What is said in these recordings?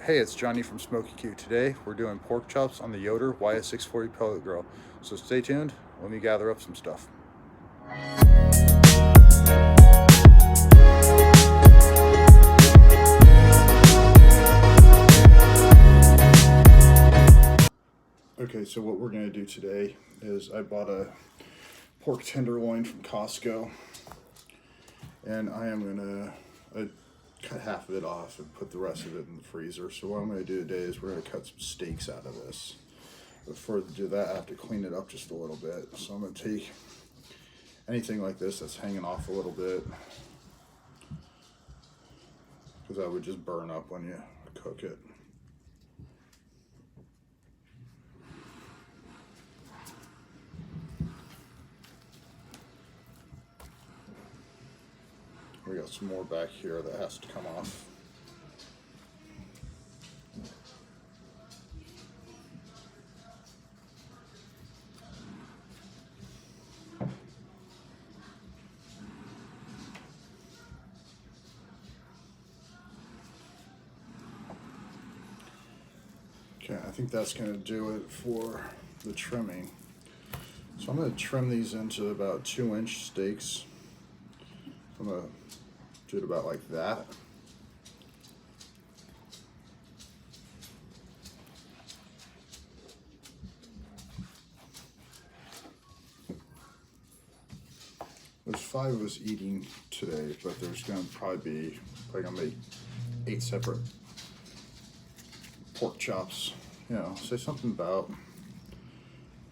Hey, it's Johnny from Smoky Q. Today we're doing pork chops on the Yoder YS640 pellet grill. So stay tuned, let me gather up some stuff. Okay, so what we're going to do today is I bought a pork tenderloin from Costco, and I am going to cut half of it off and put the rest of it in the freezer. So what I'm going to do today is we're going to cut some steaks out of this. Before I do that, I have to clean it up just a little bit. So I'm going to take anything like this that's hanging off a little bit, because that would just burn up when you cook it. We got some more back here that has to come off. Okay, I think that's going to do it for the trimming. So I'm going to trim these into about 2-inch steaks. I'm going to do it about like that. There's 5 of us eating today, but there's going to probably be, going to make 8 separate pork chops. You know, say something about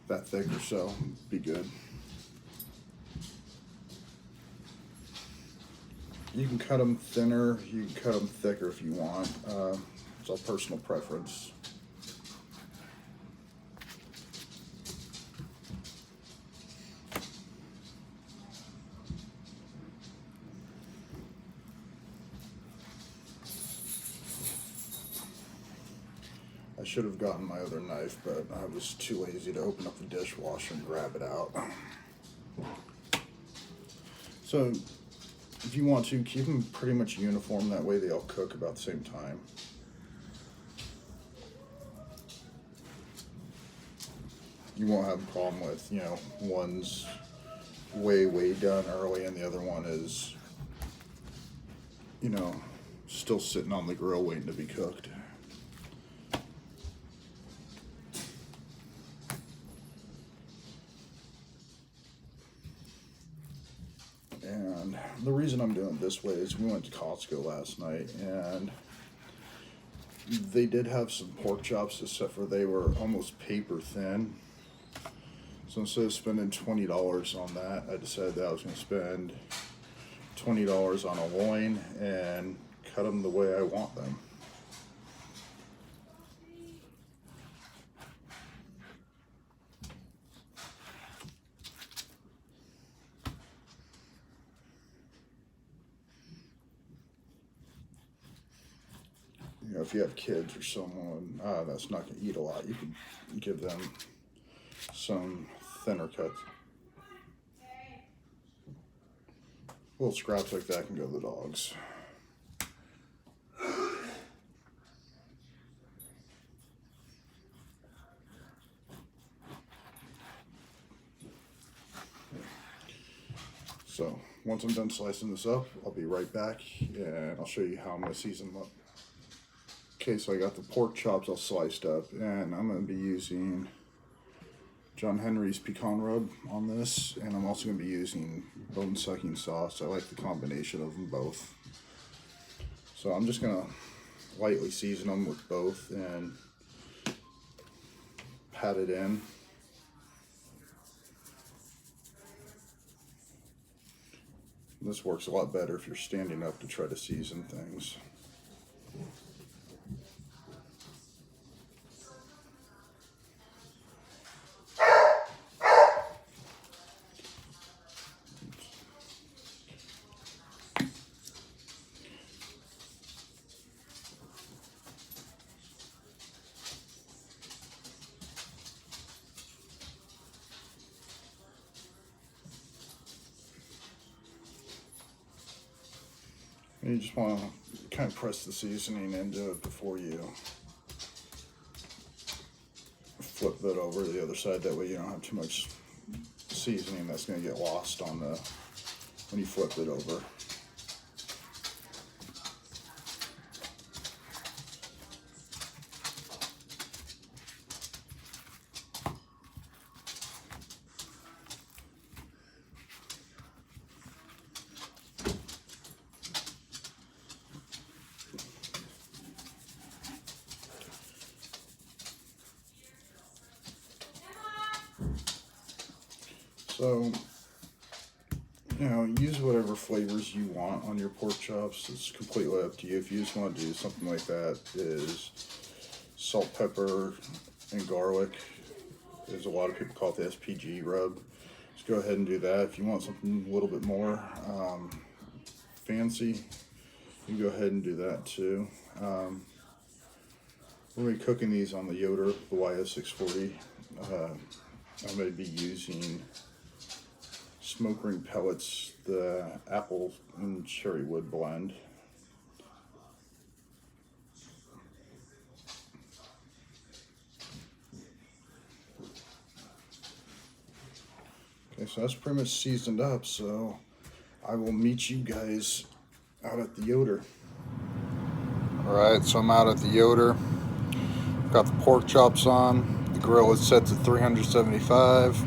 that thick or so, be good. You can cut them thinner, you can cut them thicker if you want. It's all personal preference. I should have gotten my other knife, but I was too lazy to open up the dishwasher and grab it out. So if you want to, keep them pretty much uniform, that way they all cook about the same time. You won't have a problem with, you know, one's way done early and the other one is, you know, still sitting on the grill waiting to be cooked. And the reason I'm doing it this way is we went to Costco last night and they did have some pork chops, except for they were almost paper thin. So instead of spending $20 on that, I decided that I was going to spend $20 on a loin and cut them the way I want them. You know, if you have kids or someone that's not going to eat a lot, you can give them some thinner cuts. Little scraps like that can go to the dogs. So once I'm done slicing this up, I'll be right back and I'll show you how I'm going to season them up. Okay, so I got the pork chops all sliced up, and I'm going to be using John Henry's pecan rub on this, and I'm also going to be using bone sucking sauce. I like the combination of them both. So I'm just going to lightly season them with both and pat it in. This works a lot better if you're standing up to try to season things. And you just want to kind of press the seasoning into it before you flip it over to the other side. That way you don't have too much seasoning that's going to get lost on the when you flip it over. So, you know, use whatever flavors you want on your pork chops. It's completely up to you. If you just want to do something like that, is salt, pepper, and garlic. There's a lot of people call it the SPG rub. Just go ahead and do that. If you want something a little bit more fancy, you can go ahead and do that too. We're going to be cooking these on the Yoder, the YS640. I'm going to be using smoke ring pellets, the apple and cherry wood blend. Okay, so that's pretty much seasoned up, so I will meet you guys out at the Yoder. Alright, so I'm out at the Yoder. Got the pork chops on. The grill is set to 375.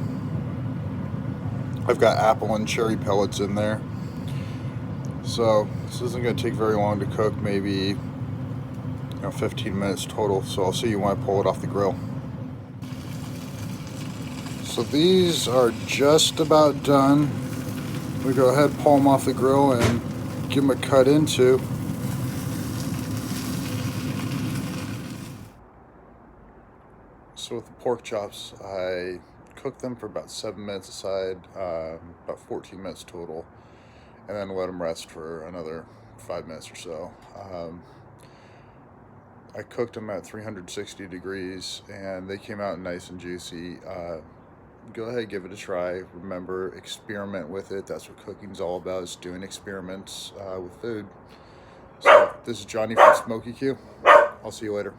I've got apple and cherry pellets in there. So this isn't going to take very long to cook, maybe 15 minutes total. So I'll see you when I pull it off the grill. So these are just about done. We go ahead, pull them off the grill, and give them a cut into. So with the pork chops, I cooked them for about 7 minutes aside, about 14 minutes total, and then let them rest for another 5 minutes or so. I cooked them at 360 degrees, and they came out nice and juicy. Go ahead, give it a try. Remember, experiment with it. That's what cooking's all about, is doing experiments with food. So this is Johnny from Smoky Q. I'll see you later.